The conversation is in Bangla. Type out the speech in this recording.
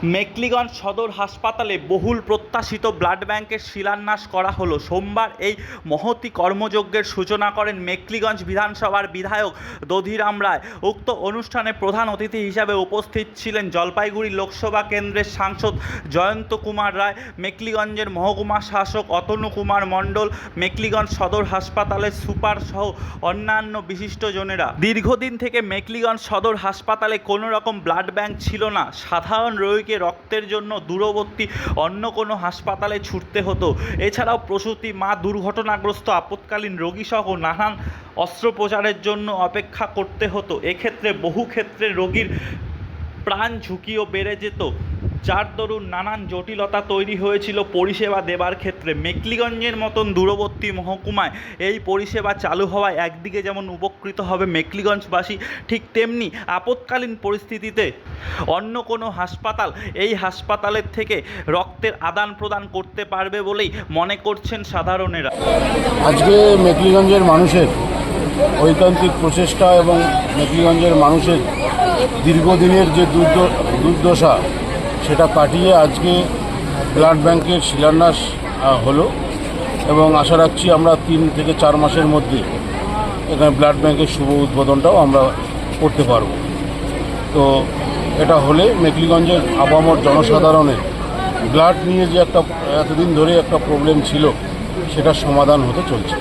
মেকলিগঞ্জ সদর হাসপাতালে বহুল প্রত্যাশিত ব্লাড ব্যাংকের শিলান্যাস করা হলো। সোমবার এই মহতী কর্মযজ্ঞের সূচনা করেন মেকলিগঞ্জ বিধানসভার বিধায়ক দধিরাম রায়। উক্ত অনুষ্ঠানে প্রধান অতিথি হিসাবে উপস্থিত ছিলেন জলপাইগুড়ি লোকসভা কেন্দ্রের সাংসদ জয়ন্ত কুমার রায়, মেকলিগঞ্জের মহকুমা শাসক অতনু কুমার মণ্ডল, মেকলিগঞ্জ সদর হাসপাতালের সুপার সহ অন্যান্য বিশিষ্টজনেরা। দীর্ঘদিন থেকে মেকলিগঞ্জ সদর হাসপাতালে কোনো রকম ব্লাড ব্যাংক ছিল না। সাধারণ রোগীকে রক্তের জন্য দূরবর্তী অন্য কোনো হাসপাতালে ছুটতে হতো। এছাড়াও প্রসূতি মা, দুর্ঘটনাগ্রস্ত আপৎকালীন রোগী সহ নানান অস্ত্রোপচারের জন্য অপেক্ষা করতে হতো। এক্ষেত্রে বহু ক্ষেত্রে রোগীর প্রাণ ঝুঁকিও বেড়ে যেত, যার দরুন নানান জটিলতা তৈরি হয়েছিল পরিষেবা দেবার ক্ষেত্রে। মেকলিগঞ্জের মতন দূরবর্তী মহকুমায় এই পরিষেবা চালু হওয়ায় একদিকে যেমন উপকৃত হবে মেকলিগঞ্জবাসী, ঠিক তেমনি আপৎকালীন পরিস্থিতিতে অন্য কোনো হাসপাতাল এই হাসপাতালের থেকে রক্তের আদান প্রদান করতে পারবে বলেই মনে করছেন সাধারণেরা। আজকে মেকলিগঞ্জের মানুষের ঐকান্তিক প্রচেষ্টা এবং মেকলিগঞ্জের মানুষের দীর্ঘদিনের যে দুর্দশা সেটা কাটিয়ে আজকে ব্লাড ব্যাংকের শিলান্যাস হলো এবং আশা রাখছি আমরা 3 থেকে 4 মাসের মধ্যে এখানে ব্লাড ব্যাংকের শুভ উদ্বোধনটাও আমরা করতে পারব। তো এটা হলে মেকলিগঞ্জের আপামর জনসাধারণের ব্লাড নিয়ে যে একটা এতদিন ধরে একটা প্রবলেম ছিল সেটার সমাধান হতে চলছে।